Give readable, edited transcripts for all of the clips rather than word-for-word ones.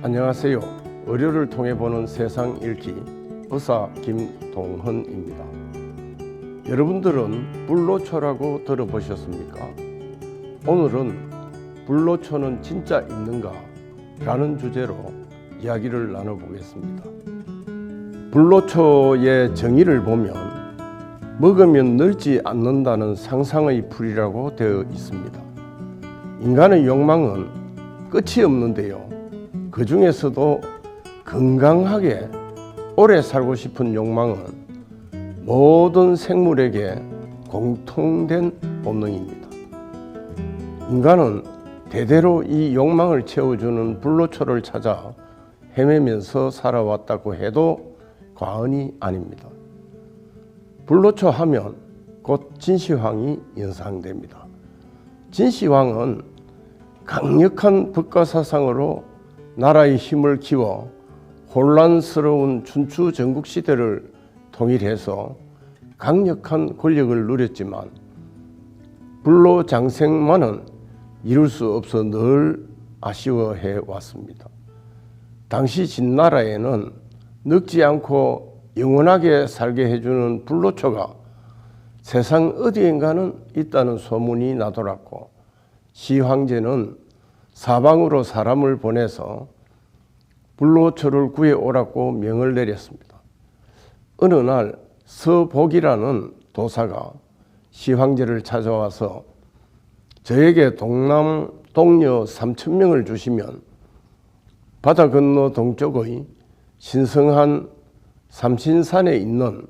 안녕하세요. 의료를 통해 보는 세상 읽기 의사 김동헌입니다. 여러분들은 불로초라고 들어보셨습니까? 오늘은 불로초는 진짜 있는가? 라는 주제로 이야기를 나눠보겠습니다. 불로초의 정의를 보면 먹으면 늙지 않는다는 상상의 풀이라고 되어 있습니다. 인간의 욕망은 끝이 없는데요. 그 중에서도 건강하게 오래 살고 싶은 욕망은 모든 생물에게 공통된 본능입니다. 인간은 대대로 이 욕망을 채워주는 불로초를 찾아 헤매면서 살아왔다고 해도 과언이 아닙니다. 불로초 하면 곧 진시황이 연상됩니다. 진시황은 강력한 법가사상으로 나라의 힘을 키워 혼란스러운 춘추 전국시대를 통일해서 강력한 권력을 누렸지만 불로장생만은 이룰 수 없어 늘 아쉬워해 왔습니다. 당시 진나라에는 늙지 않고 영원하게 살게 해주는 불로초가 세상 어디엔가는 있다는 소문이 나돌았고 시황제는 사방으로 사람을 보내서 불로초를 구해오라고 명을 내렸습니다. 어느 날 서복이라는 도사가 시황제를 찾아와서 저에게 동남 동녀 3,000명을 주시면 바다 건너 동쪽의 신성한 삼신산에 있는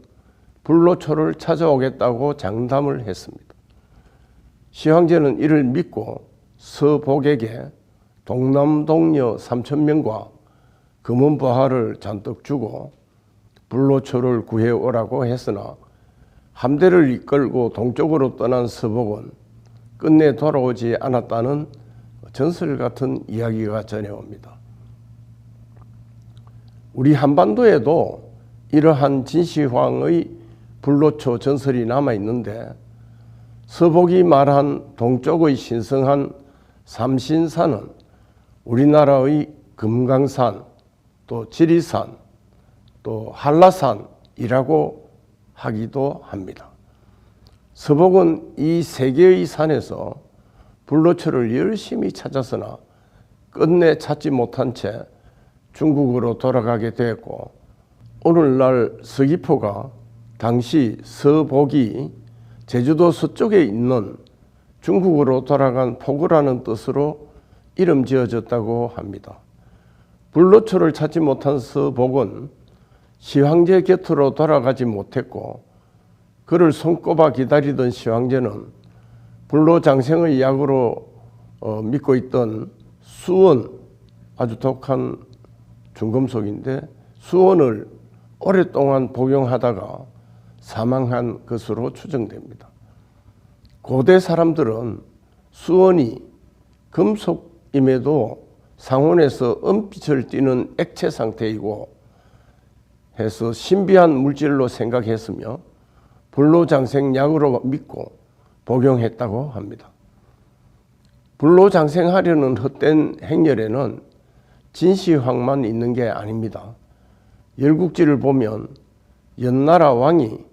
불로초를 찾아오겠다고 장담을 했습니다. 시황제는 이를 믿고 서복에게 동남동녀 3,000명과 금은보화를 잔뜩 주고 불로초를 구해오라고 했으나 함대를 이끌고 동쪽으로 떠난 서복은 끝내 돌아오지 않았다는 전설 같은 이야기가 전해옵니다. 우리 한반도에도 이러한 진시황의 불로초 전설이 남아있는데 서복이 말한 동쪽의 신성한 삼신산은 우리나라의 금강산, 또 지리산, 또 한라산이라고 하기도 합니다. 서복은 이 세 개의 산에서 불로초를 열심히 찾았으나 끝내 찾지 못한 채 중국으로 돌아가게 되었고 오늘날 서귀포가 당시 서복이 제주도 서쪽에 있는 중국으로 돌아간 포구라는 뜻으로 이름 지어졌다고 합니다. 불로초를 찾지 못한 서복은 시황제 곁으로 돌아가지 못했고 그를 손꼽아 기다리던 시황제는 불로장생의 약으로 믿고 있던 수원, 아주 독한 중금속인데 수원을 오랫동안 복용하다가 사망한 것으로 추정됩니다. 고대 사람들은 수원이 금속임에도 상온에서 은빛을 띠는 액체 상태이고 해서 신비한 물질로 생각했으며 불로장생약으로 믿고 복용했다고 합니다. 불로장생하려는 헛된 행렬에는 진시황만 있는 게 아닙니다. 열국지를 보면 연나라 왕이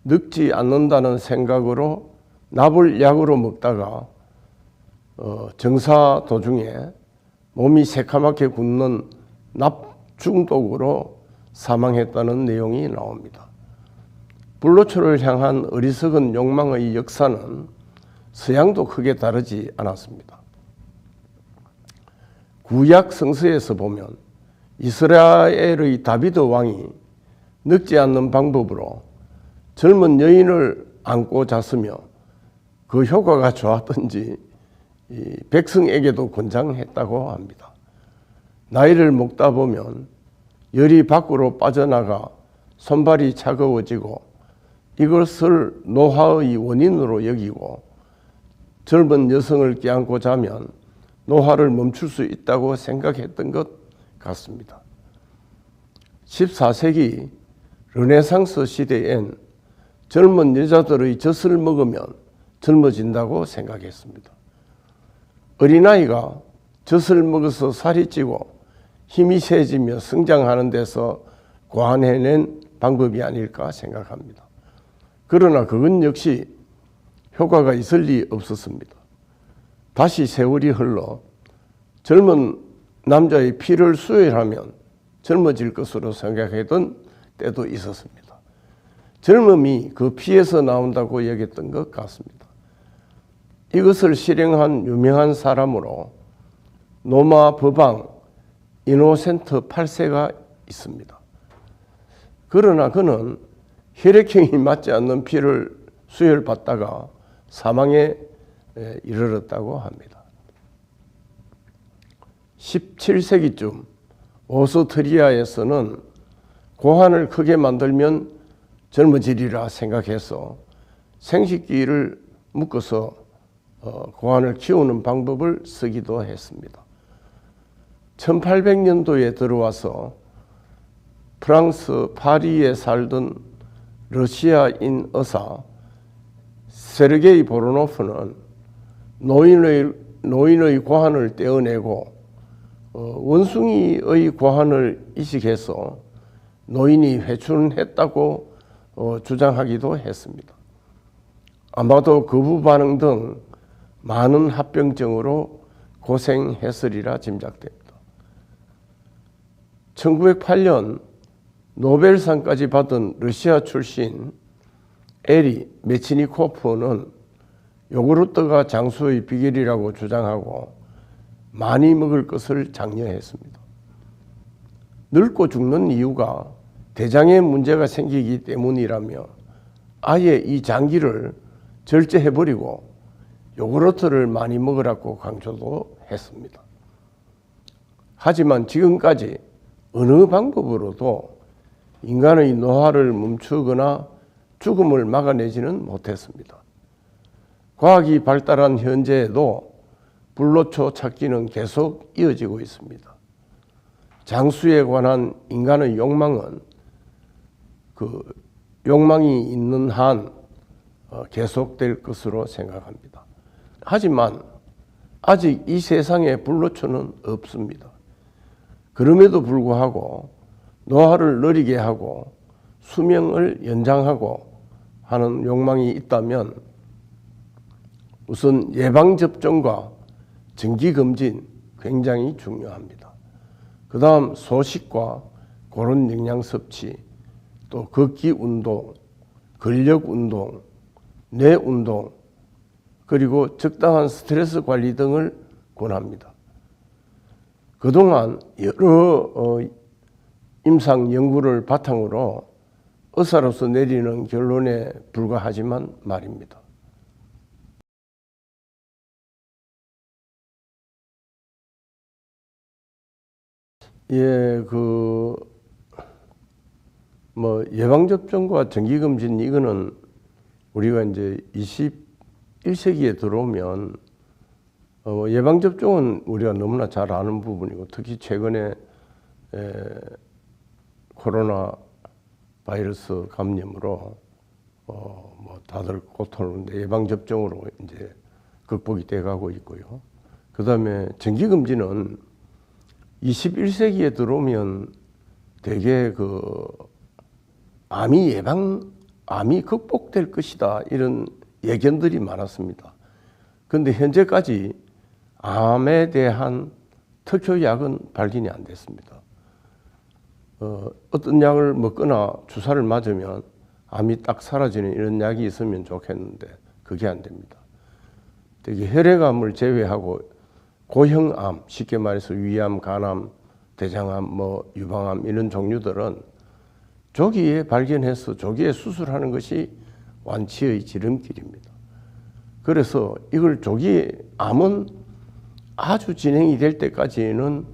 늙지 않는다는 생각으로 납을 약으로 먹다가 정사 도중에 몸이 새카맣게 굳는 납 중독으로 사망했다는 내용이 나옵니다. 불로초를 향한 어리석은 욕망의 역사는 서양도 크게 다르지 않았습니다. 구약 성서에서 보면 이스라엘의 다비드 왕이 늙지 않는 방법으로 젊은 여인을 안고 잤으며 그 효과가 좋았던지 백성에게도 권장했다고 합니다. 나이를 먹다 보면 열이 밖으로 빠져나가 손발이 차가워지고 이것을 노화의 원인으로 여기고 젊은 여성을 껴안고 자면 노화를 멈출 수 있다고 생각했던 것 같습니다. 14세기 르네상스 시대엔 젊은 여자들의 젖을 먹으면 젊어진다고 생각했습니다. 어린아이가 젖을 먹어서 살이 찌고 힘이 세지며 성장하는 데서 고안해낸 방법이 아닐까 생각합니다. 그러나 그건 역시 효과가 있을 리 없었습니다. 다시 세월이 흘러 젊은 남자의 피를 수혈하면 젊어질 것으로 생각했던 때도 있었습니다. 젊음이 그 피에서 나온다고 여겼던 것 같습니다. 이것을 실행한 유명한 사람으로 노마 버방 이노센트 8세가 있습니다. 그러나 그는 혈액형이 맞지 않는 피를 수혈받다가 사망에 이르렀다고 합니다. 17세기쯤 오스트리아에서는 고환을 크게 만들면 젊어지리라 생각해서 생식기를 묶어서 고환을 키우는 방법을 쓰기도 했습니다. 1800년도에 들어와서 프랑스 파리에 살던 러시아인 의사 세르게이 보로노프는 노인의 고환을 떼어내고 원숭이의 고환을 이식해서 노인이 회춘했다고 주장하기도 했습니다. 아마도 거부 반응 등 많은 합병증으로 고생했으리라 짐작됩니다. 1908년 노벨상까지 받은 러시아 출신 에리 메치니코프는 요구르트가 장수의 비결이라고 주장하고 많이 먹을 것을 장려했습니다. 늙고 죽는 이유가 대장에 문제가 생기기 때문이라며 아예 이 장기를 절제해버리고 요구르트를 많이 먹으라고 강조도 했습니다. 하지만 지금까지 어느 방법으로도 인간의 노화를 멈추거나 죽음을 막아내지는 못했습니다. 과학이 발달한 현재에도 불로초 찾기는 계속 이어지고 있습니다. 장수에 관한 인간의 욕망은 그 욕망이 있는 한 계속될 것으로 생각합니다. 하지만 아직 이 세상에 불로초는 없습니다. 그럼에도 불구하고 노화를 느리게 하고 수명을 연장하고 하는 욕망이 있다면 우선 예방접종과 정기검진 굉장히 중요합니다. 그 다음 소식과 고른 영양 섭취, 또 걷기 운동, 근력 운동, 뇌 운동, 그리고 적당한 스트레스 관리 등을 권합니다. 그동안 여러 임상 연구를 바탕으로 의사로서 내리는 결론에 불과하지만 말입니다. 예방접종과 정기검진 이거는 우리가 이제 21세기에 들어오면 예방접종은 우리가 너무나 잘 아는 부분이고 특히 최근에 코로나 바이러스 감염으로 다들 고통하는데 예방접종으로 이제 극복이 돼 가고 있고요. 그 다음에 정기검진은 21세기에 들어오면 대개 암이 극복될 것이다 이런 예견들이 많았습니다. 그런데 현재까지 암에 대한 특효약은 발견이 안 됐습니다. 어떤 약을 먹거나 주사를 맞으면 암이 딱 사라지는 이런 약이 있으면 좋겠는데 그게 안 됩니다. 되게 혈액암을 제외하고 고형암, 쉽게 말해서 위암, 간암, 대장암, 유방암 이런 종류들은 조기에 발견해서 조기에 수술하는 것이 완치의 지름길입니다. 그래서 이걸 조기에 암은 아주 진행이 될 때까지는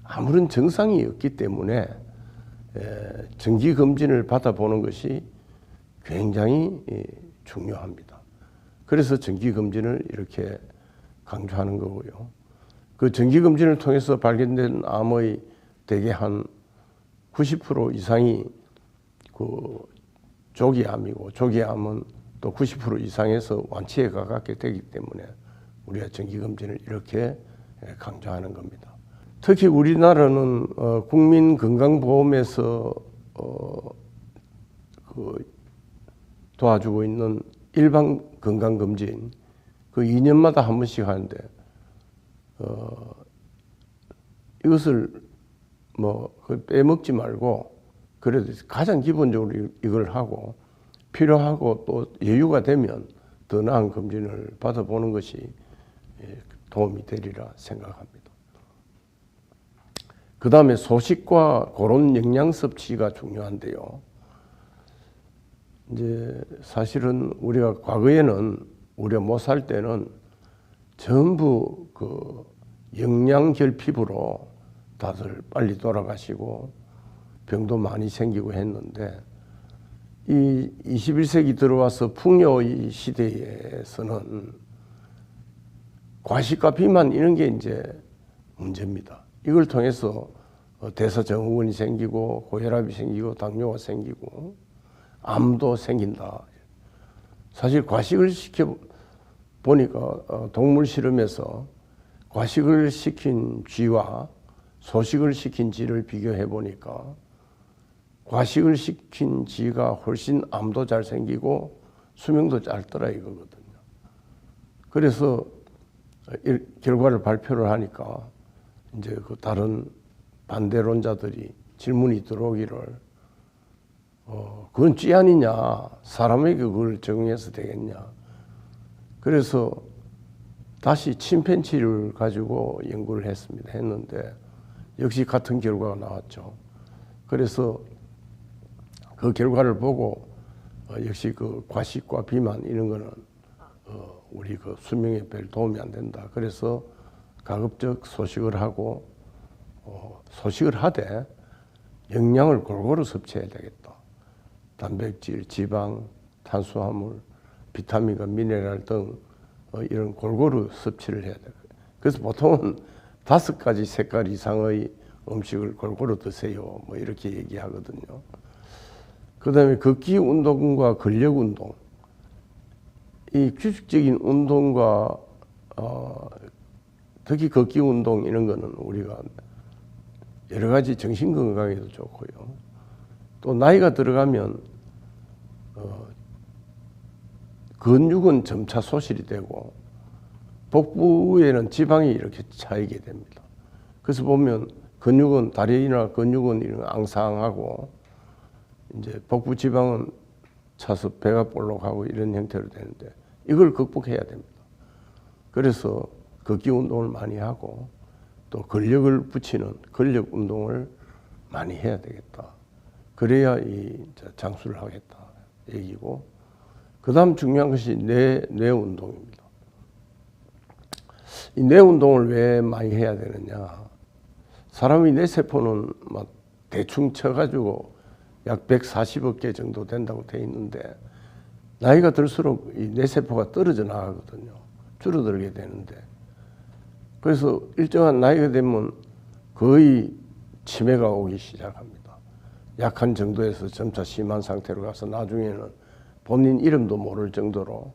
아무런 증상이 없기 때문에 정기검진을 받아보는 것이 굉장히 중요합니다. 그래서 정기검진을 이렇게 강조하는 거고요. 그 정기검진을 통해서 발견된 암의 대개 한 90% 이상이 조기암이고 조기암은 또 90% 이상에서 완치에 가깝게 되기 때문에 우리가 정기검진을 이렇게 강조하는 겁니다. 특히 우리나라는 국민건강보험에서 도와주고 있는 일반 건강검진 그 2년마다 한 번씩 하는데 이것을 빼먹지 말고 그래도 가장 기본적으로 이걸 하고 필요하고 또 여유가 되면 더 나은 검진을 받아보는 것이 도움이 되리라 생각합니다. 그 다음에 소식과 그런 영양 섭취가 중요한데요. 이제 사실은 우리가 과거에는 우리가 못 살 때는 전부 그 영양 결핍으로 다들 빨리 돌아가시고 병도 많이 생기고 했는데 이 21세기 들어와서 풍요의 시대에서는 과식과 비만 이런 게 이제 문제입니다. 이걸 통해서 대사증후군이 생기고 고혈압이 생기고 당뇨가 생기고 암도 생긴다. 사실 과식을 시켜 보니까 동물 실험에서 과식을 시킨 쥐와 소식을 시킨 쥐를 비교해 보니까 과식을 시킨 쥐가 훨씬 암도 잘 생기고 수명도 짧더라 이거거든요. 그래서 결과를 발표를 하니까 이제 그 다른 반대론자들이 질문이 들어오기를 그건 쥐 아니냐, 사람에게 그걸 적용해서 되겠냐. 그래서 다시 침팬지를 가지고 연구를 했는데 역시 같은 결과가 나왔죠. 그래서 그 결과를 보고 역시 그 과식과 비만 이런 거는 우리 그 수명에 별 도움이 안 된다. 그래서 가급적 소식을 하고 소식을 하되 영양을 골고루 섭취해야 되겠다. 단백질, 지방, 탄수화물, 비타민과 미네랄 등 이런 골고루 섭취를 해야 돼요. 그래서 보통은 5가지 색깔 이상의 음식을 골고루 드세요. 뭐 이렇게 얘기하거든요. 그 다음에 걷기 운동과 근력 운동. 이 규칙적인 운동과 특히 걷기 운동 이런 거는 우리가 여러 가지 정신 건강에도 좋고요. 또 나이가 들어가면 근육은 점차 소실이 되고 복부에는 지방이 이렇게 차이게 됩니다. 그래서 보면 근육은 다리나 근육은 이런 앙상하고 이제 복부 지방은 차서 배가 볼록하고 이런 형태로 되는데 이걸 극복해야 됩니다. 그래서 걷기 운동을 많이 하고 또 근력을 붙이는 근력 운동을 많이 해야 되겠다. 그래야 이 장수를 하겠다 얘기고, 그 다음 중요한 것이 뇌 운동입니다. 이 뇌 운동을 왜 많이 해야 되느냐? 사람의 뇌세포는 막 대충 쳐가지고 약 140억 개 정도 된다고 돼 있는데 나이가 들수록 이 뇌세포가 떨어져 나가거든요. 줄어들게 되는데, 그래서 일정한 나이가 되면 거의 치매가 오기 시작합니다. 약한 정도에서 점차 심한 상태로 가서 나중에는 본인 이름도 모를 정도로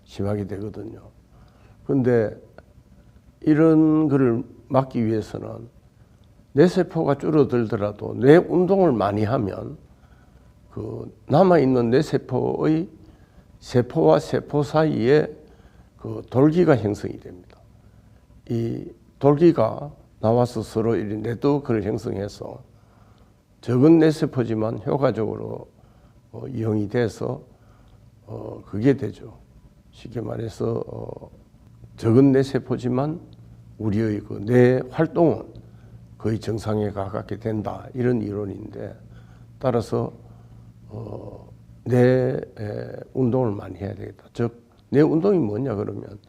심하게 되거든요. 그런데 이런 거를 막기 위해서는 뇌세포가 줄어들더라도 뇌 운동을 많이 하면 그 남아있는 뇌세포의 세포와 세포 사이에 그 돌기가 형성이 됩니다. 이 돌기가 나와서 서로 이 네트워크를 형성해서 적은 뇌세포지만 효과적으로 이용이 돼서 그게 되죠. 쉽게 말해서 적은 뇌세포지만 우리의 그 뇌 활동은 거의 정상에 가깝게 된다. 이런 이론인데, 따라서 뇌 운동을 많이 해야 되겠다. 즉 뇌 운동이 뭐냐 그러면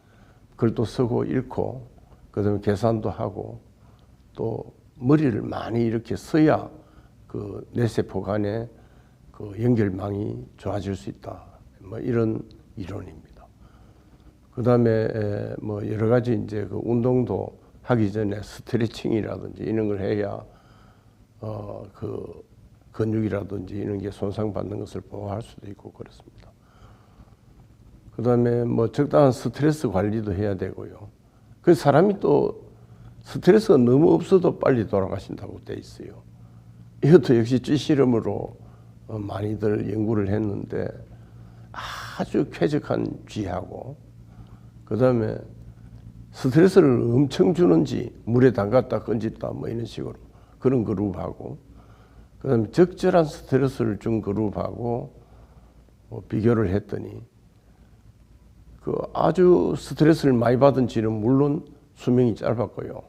글도 쓰고 읽고 그다음에 계산도 하고 또 머리를 많이 이렇게 써야 그 뇌세포 간의 그 연결망이 좋아질 수 있다. 뭐 이런 이론입니다. 그다음에 뭐 여러 가지 이제 그 운동도 하기 전에 스트레칭이라든지 이런 걸 해야 그 근육이라든지 이런 게 손상받는 것을 보호할 수도 있고 그렇습니다. 그다음에 뭐 적당한 스트레스 관리도 해야 되고요. 그 사람이 또 스트레스가 너무 없어도 빨리 돌아가신다고 돼 있어요. 이것도 역시 쥐실험으로 많이들 연구를 했는데 아주 쾌적한 쥐하고 그 다음에 스트레스를 엄청 주는지 물에 담갔다 건졌다 뭐 이런 식으로 그런 그룹하고 그 다음에 적절한 스트레스를 준 그룹하고 비교를 했더니 그 아주 스트레스를 많이 받은 쥐는 물론 수명이 짧았고요.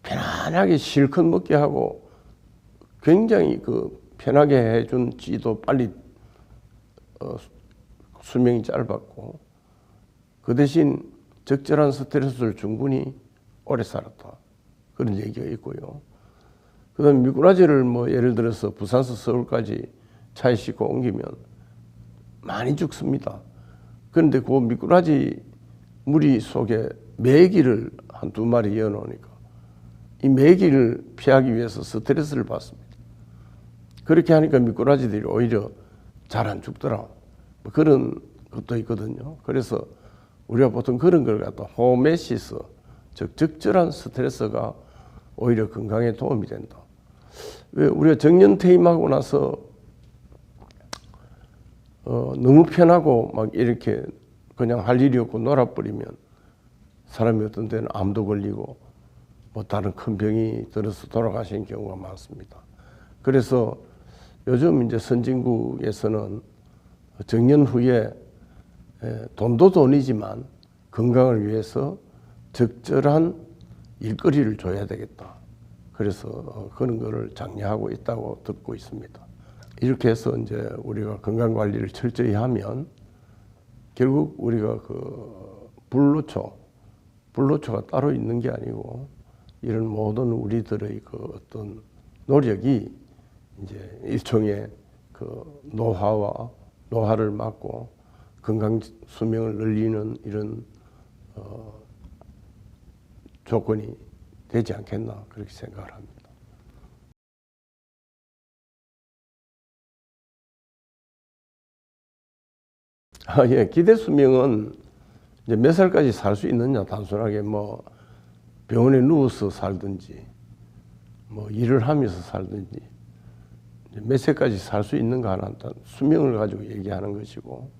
편안하게 실컷 먹게 하고 굉장히 그 편하게 해준 쥐도 빨리 수명이 짧았고 그 대신 적절한 스트레스를 충분히 오래 살았다. 그런 얘기가 있고요. 그 다음에 미꾸라지를 뭐 예를 들어서 부산서 서울까지 차에 싣고 옮기면 많이 죽습니다. 그런데 그 미꾸라지 무리 속에 메기를 한 2마리 이어 놓으니까 이 메기를 피하기 위해서 스트레스를 받습니다. 그렇게 하니까 미꾸라지들이 오히려 잘 안 죽더라. 뭐 그런 것도 있거든요. 그래서 우리가 보통 그런 걸 갖다 호메시스, 즉 적절한 스트레스가 오히려 건강에 도움이 된다. 왜 우리가 정년퇴임하고 나서 너무 편하고 막 이렇게 그냥 할 일이 없고 놀아버리면 사람이 어떤 때는 암도 걸리고 뭐 다른 큰 병이 들어서 돌아가시는 경우가 많습니다. 그래서 요즘 이제 선진국에서는 정년 후에 돈도 돈이지만 건강을 위해서 적절한 일거리를 줘야 되겠다. 그래서 그런 거를 장려하고 있다고 듣고 있습니다. 이렇게 해서 이제 우리가 건강 관리를 철저히 하면 결국 우리가 그 불로초가 따로 있는 게 아니고 이런 모든 우리들의 그 어떤 노력이 이제 일종의 그 노화를 막고 건강 수명을 늘리는 이런 조건이 되지 않겠나 그렇게 생각을 합니다. 예, 기대 수명은 이제 몇 살까지 살 수 있느냐 단순하게 뭐 병원에 누워서 살든지 뭐 일을 하면서 살든지 몇 세까지 살 수 있는가 하는 수명을 가지고 얘기하는 것이고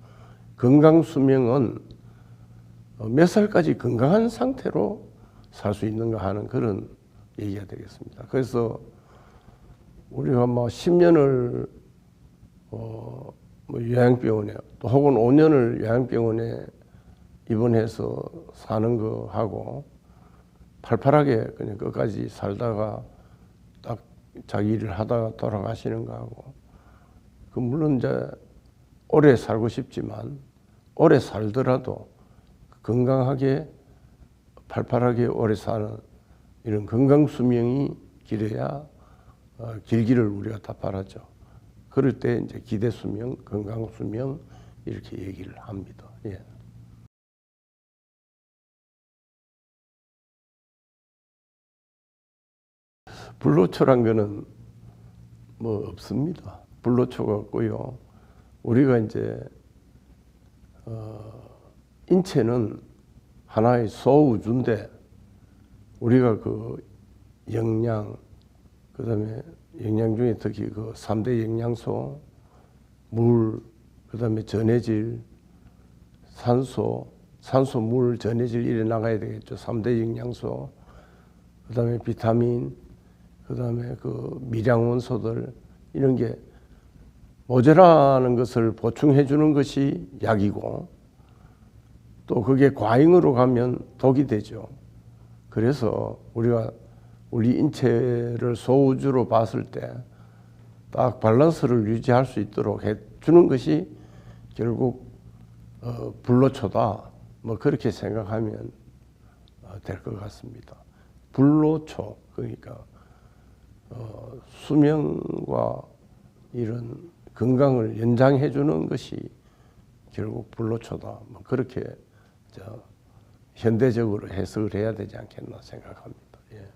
건강 수명은 몇 살까지 건강한 상태로 살 수 있는가 하는 그런 얘기가 되겠습니다. 그래서 우리가 뭐 10년을 뭐 요양병원에 또 혹은 5년을 요양병원에 입원해서 사는 거 하고 팔팔하게 그냥 끝까지 살다가 딱 자기 일을 하다가 돌아가시는 거 하고 그 물론 이제 오래 살고 싶지만 오래 살더라도 건강하게 팔팔하게 오래 사는 이런 건강 수명이 길어야 길기를 우리가 다 바라죠. 그럴 때 이제 기대 수명, 건강 수명 이렇게 얘기를 합니다. 예. 불로초란 거는 뭐 없습니다. 불로초가 없고요. 우리가 이제 인체는 하나의 소우주인데 우리가 그 영양 그다음에 영양 중에 특히 그 3대 영양소 물 그다음에 전해질 산소 물 전해질 이래 나가야 되겠죠. 3대 영양소 그다음에 비타민 그다음에 그 미량 원소들 이런 게 모자라는 것을 보충해 주는 것이 약이고 또 그게 과잉으로 가면 독이 되죠. 그래서 우리가 우리 인체를 소우주로 봤을 때 딱 밸런스를 유지할 수 있도록 해주는 것이 결국 불로초다. 뭐 그렇게 생각하면 될 것 같습니다. 불로초 그러니까 수명과 이런 건강을 연장해 주는 것이 결국 불로초다. 뭐 그렇게 현대적으로 해석을 해야 되지 않겠나 생각합니다. 예.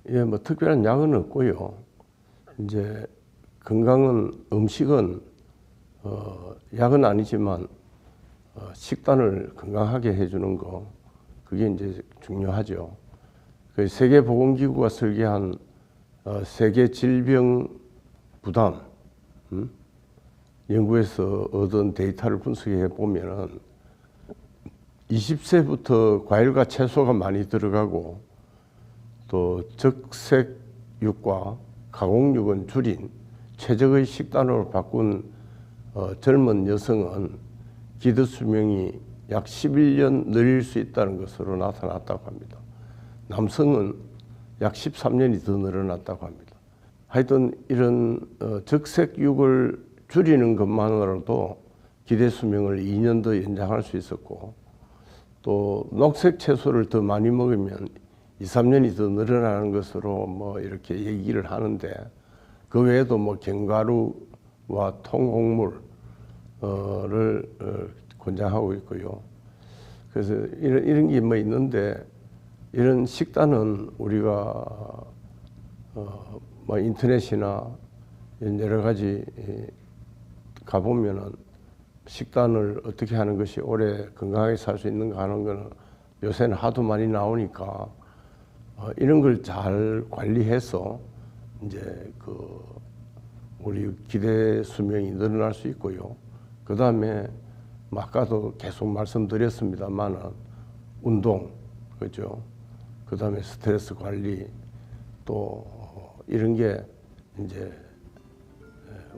예, 뭐 특별한 약은 없고요. 이제 음식은 약은 아니지만 식단을 건강하게 해주는 거 그게 이제 중요하죠. 그 세계보건기구가 설계한 세계 질병 부담 연구에서 얻은 데이터를 분석해 보면은 20세부터 과일과 채소가 많이 들어가고 또 적색육과 가공육은 줄인 최적의 식단으로 바꾼 젊은 여성은 기대 수명이 약 11년 늘릴 수 있다는 것으로 나타났다고 합니다. 남성은 약 13년이 더 늘어났다고 합니다. 하여튼 이런 적색육을 줄이는 것만으로도 기대 수명을 2년 더 연장할 수 있었고 또 녹색 채소를 더 많이 먹으면 2, 3년이 더 늘어나는 것으로 뭐 이렇게 얘기를 하는데 그 외에도 뭐 견과류와 통곡물을 권장하고 있고요. 그래서 이런 게 뭐 있는데 이런 식단은 우리가 뭐 인터넷이나 여러 가지 가보면은 식단을 어떻게 하는 것이 오래 건강하게 살 수 있는가 하는 거는 요새는 하도 많이 나오니까 이런 걸 잘 관리해서 이제 우리 기대 수명이 늘어날 수 있고요. 그 다음에 아까도 계속 말씀드렸습니다만은 운동, 그죠? 그 다음에 스트레스 관리 또 이런 게 이제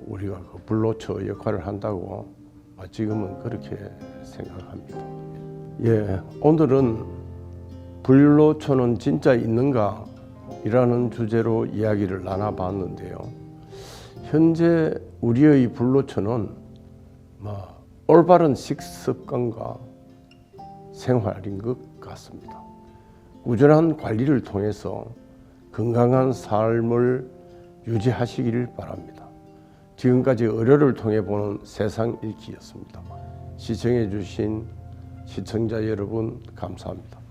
우리가 그 불로초 역할을 한다고 지금은 그렇게 생각합니다. 예, 오늘은 불로초는 진짜 있는가? 이라는 주제로 이야기를 나눠봤는데요. 현재 우리의 불로초는 올바른 식습관과 생활인 것 같습니다. 꾸준한 관리를 통해서 건강한 삶을 유지하시기를 바랍니다. 지금까지 의료를 통해 보는 세상 읽기였습니다. 시청해 주신 시청자 여러분 감사합니다.